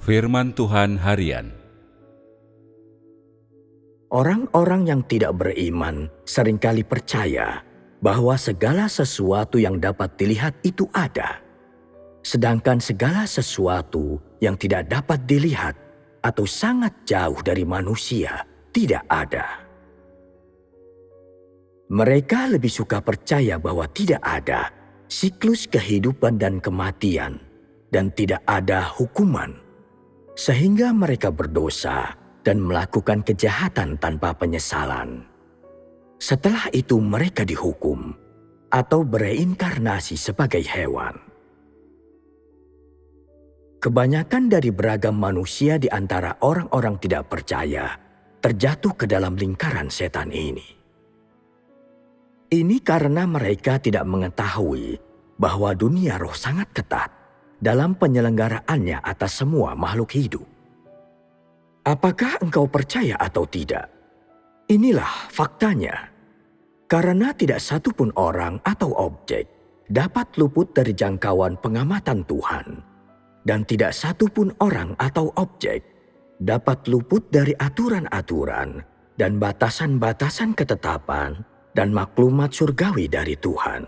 Firman Tuhan Harian. Orang-orang yang tidak beriman seringkali percaya bahwa segala sesuatu yang dapat dilihat itu ada, sedangkan segala sesuatu yang tidak dapat dilihat atau sangat jauh dari manusia tidak ada. Mereka lebih suka percaya bahwa tidak ada siklus kehidupan dan kematian dan tidak ada hukuman, sehingga mereka berdosa dan melakukan kejahatan tanpa penyesalan. Setelah itu mereka dihukum atau bereinkarnasi sebagai hewan. Kebanyakan dari beragam manusia di antara orang-orang tidak percaya terjatuh ke dalam lingkaran setan ini. Ini karena mereka tidak mengetahui bahwa dunia roh sangat ketat dalam penyelenggaraannya atas semua makhluk hidup. Apakah engkau percaya atau tidak? Inilah faktanya. Karena tidak satu pun orang atau objek dapat luput dari jangkauan pengamatan Tuhan, dan tidak satu pun orang atau objek dapat luput dari aturan-aturan dan batasan-batasan ketetapan dan maklumat surgawi dari Tuhan.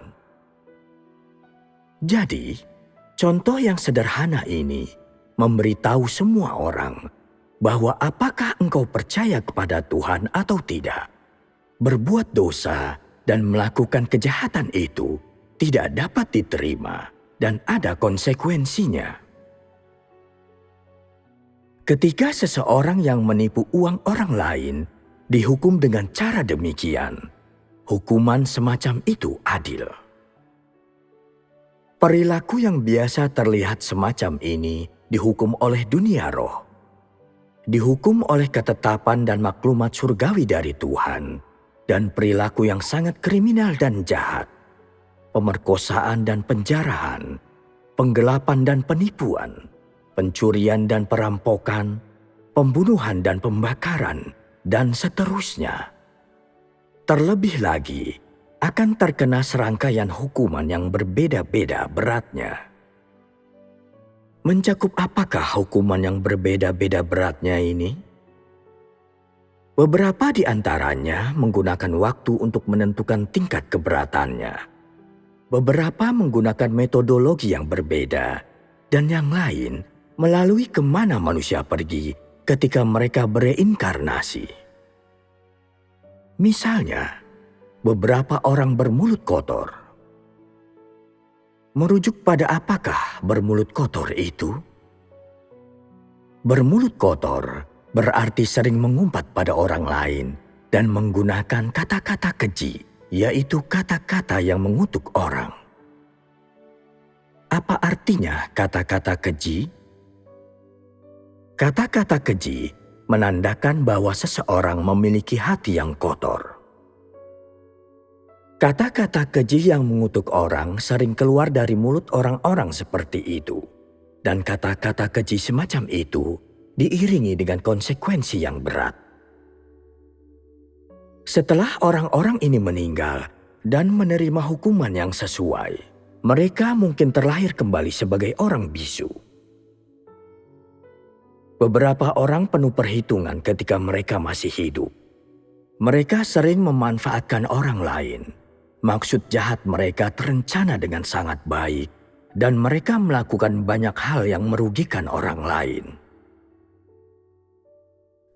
Jadi, contoh yang sederhana ini memberitahu semua orang bahwa apakah engkau percaya kepada Tuhan atau tidak, berbuat dosa dan melakukan kejahatan itu tidak dapat diterima dan ada konsekuensinya. Ketika seseorang yang menipu uang orang lain dihukum dengan cara demikian, hukuman semacam itu adil. Perilaku yang biasa terlihat semacam ini dihukum oleh dunia roh, dihukum oleh ketetapan dan maklumat surgawi dari Tuhan, dan perilaku yang sangat kriminal dan jahat, pemerkosaan dan penjarahan, penggelapan dan penipuan, pencurian dan perampokan, pembunuhan dan pembakaran, dan seterusnya. Terlebih lagi, akan terkena serangkaian hukuman yang berbeda-beda beratnya. Mencakup apakah hukuman yang berbeda-beda beratnya ini? Beberapa di antaranya menggunakan waktu untuk menentukan tingkat keberatannya. Beberapa menggunakan metodologi yang berbeda, dan yang lain melalui kemana manusia pergi ketika mereka bereinkarnasi. Misalnya, beberapa orang bermulut kotor. Merujuk pada apakah bermulut kotor itu? Bermulut kotor berarti sering mengumpat pada orang lain dan menggunakan kata-kata keji, yaitu kata-kata yang mengutuk orang. Apa artinya kata-kata keji? Kata-kata keji menandakan bahwa seseorang memiliki hati yang kotor. Kata-kata keji yang mengutuk orang sering keluar dari mulut orang-orang seperti itu. Dan kata-kata keji semacam itu diiringi dengan konsekuensi yang berat. Setelah orang-orang ini meninggal dan menerima hukuman yang sesuai, mereka mungkin terlahir kembali sebagai orang bisu. Beberapa orang penuh perhitungan ketika mereka masih hidup. Mereka sering memanfaatkan orang lain. Maksud jahat mereka terencana dengan sangat baik, dan mereka melakukan banyak hal yang merugikan orang lain.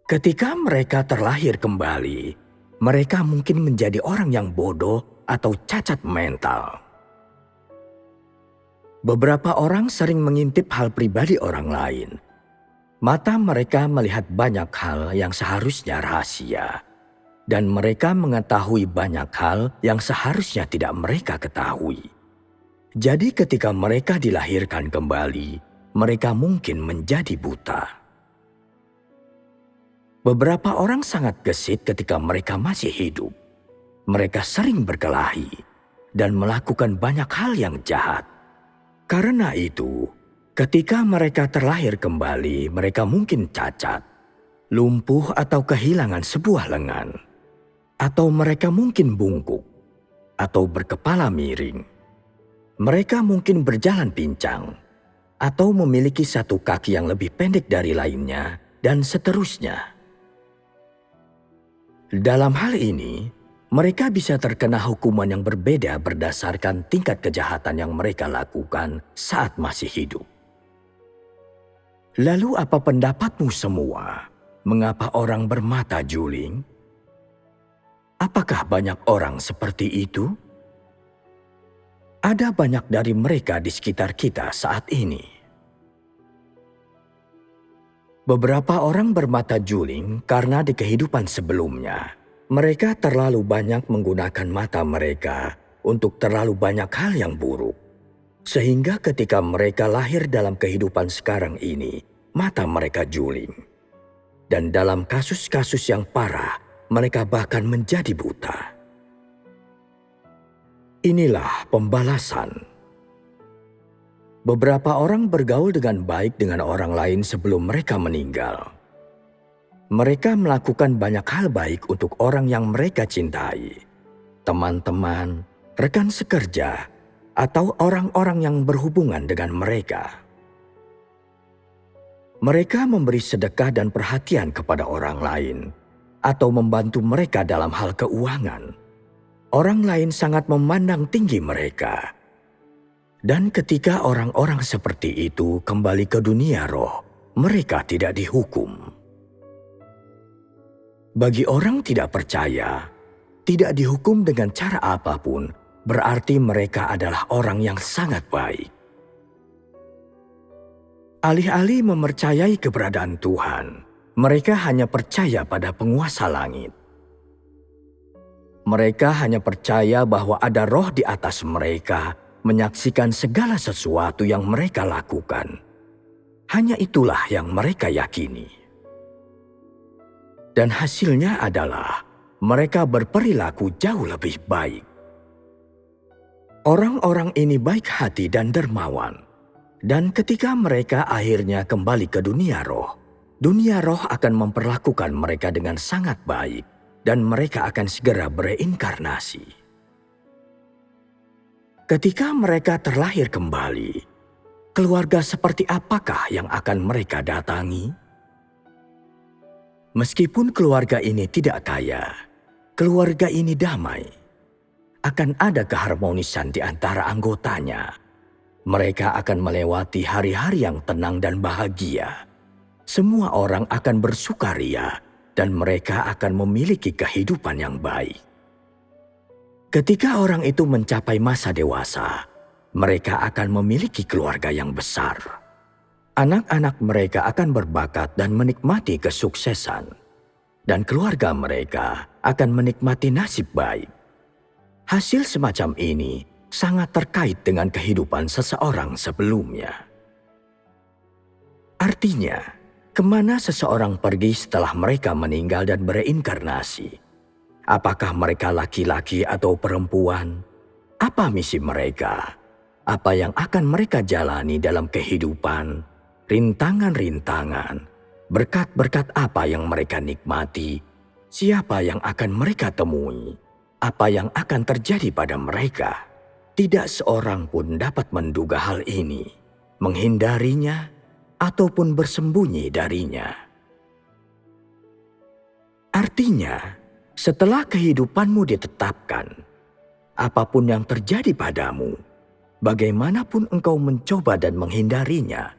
Ketika mereka terlahir kembali, mereka mungkin menjadi orang yang bodoh atau cacat mental. Beberapa orang sering mengintip hal pribadi orang lain. Mata mereka melihat banyak hal yang seharusnya rahasia, dan mereka mengetahui banyak hal yang seharusnya tidak mereka ketahui. Jadi ketika mereka dilahirkan kembali, mereka mungkin menjadi buta. Beberapa orang sangat gesit ketika mereka masih hidup. Mereka sering berkelahi dan melakukan banyak hal yang jahat. Karena itu, ketika mereka terlahir kembali, mereka mungkin cacat, lumpuh atau kehilangan sebuah lengan. Atau mereka mungkin bungkuk, atau berkepala miring. Mereka mungkin berjalan pincang, atau memiliki satu kaki yang lebih pendek dari lainnya, dan seterusnya. Dalam hal ini, mereka bisa terkena hukuman yang berbeda berdasarkan tingkat kejahatan yang mereka lakukan saat masih hidup. Lalu apa pendapatmu semua? Mengapa orang bermata juling? Apakah banyak orang seperti itu? Ada banyak dari mereka di sekitar kita saat ini. Beberapa orang bermata juling karena di kehidupan sebelumnya, mereka terlalu banyak menggunakan mata mereka untuk terlalu banyak hal yang buruk. Sehingga ketika mereka lahir dalam kehidupan sekarang ini, mata mereka juling. Dan dalam kasus-kasus yang parah, mereka bahkan menjadi buta. Inilah pembalasan. Beberapa orang bergaul dengan baik dengan orang lain sebelum mereka meninggal. Mereka melakukan banyak hal baik untuk orang yang mereka cintai, teman-teman, rekan sekerja, atau orang-orang yang berhubungan dengan mereka. Mereka memberi sedekah dan perhatian kepada orang lain, atau membantu mereka dalam hal keuangan. Orang lain sangat memandang tinggi mereka. Dan ketika orang-orang seperti itu kembali ke dunia roh, mereka tidak dihukum. Bagi orang tidak percaya, tidak dihukum dengan cara apapun, berarti mereka adalah orang yang sangat baik. Alih-alih mempercayai keberadaan Tuhan, mereka hanya percaya pada penguasa langit. Mereka hanya percaya bahwa ada roh di atas mereka, menyaksikan segala sesuatu yang mereka lakukan. Hanya itulah yang mereka yakini. Dan hasilnya adalah mereka berperilaku jauh lebih baik. Orang-orang ini baik hati dan dermawan. Dan ketika mereka akhirnya kembali ke dunia roh akan memperlakukan mereka dengan sangat baik. Dan mereka akan segera bereinkarnasi. Ketika mereka terlahir kembali, keluarga seperti apakah yang akan mereka datangi? Meskipun keluarga ini tidak kaya, keluarga ini damai. Akan ada keharmonisan di antara anggotanya. Mereka akan melewati hari-hari yang tenang dan bahagia. Semua orang akan bersukaria. Dan mereka akan memiliki kehidupan yang baik. Ketika orang itu mencapai masa dewasa, mereka akan memiliki keluarga yang besar. Anak-anak mereka akan berbakat dan menikmati kesuksesan. Dan keluarga mereka akan menikmati nasib baik. Hasil semacam ini sangat terkait dengan kehidupan seseorang sebelumnya. Artinya, kemana seseorang pergi setelah mereka meninggal dan bereinkarnasi? Apakah mereka laki-laki atau perempuan? Apa misi mereka? Apa yang akan mereka jalani dalam kehidupan? Rintangan-rintangan, berkat-berkat apa yang mereka nikmati? Siapa yang akan mereka temui? Apa yang akan terjadi pada mereka? Tidak seorang pun dapat menduga hal ini, menghindarinya, ataupun bersembunyi darinya. Artinya, setelah kehidupanmu ditetapkan, apapun yang terjadi padamu, bagaimanapun engkau mencoba dan menghindarinya,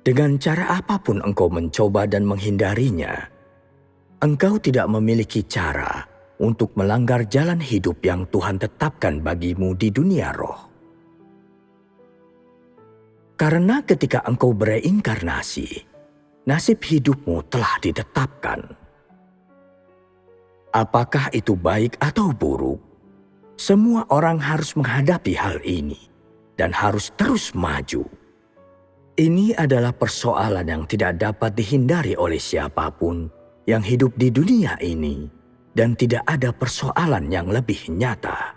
dengan cara apapun engkau mencoba dan menghindarinya, engkau tidak memiliki cara untuk melanggar jalan hidup yang Tuhan tetapkan bagimu di dunia roh. Karena ketika engkau bereinkarnasi, nasib hidupmu telah ditetapkan. Apakah itu baik atau buruk, semua orang harus menghadapi hal ini dan harus terus maju. Ini adalah persoalan yang tidak dapat dihindari oleh siapapun yang hidup di dunia ini, dan tidak ada persoalan yang lebih nyata.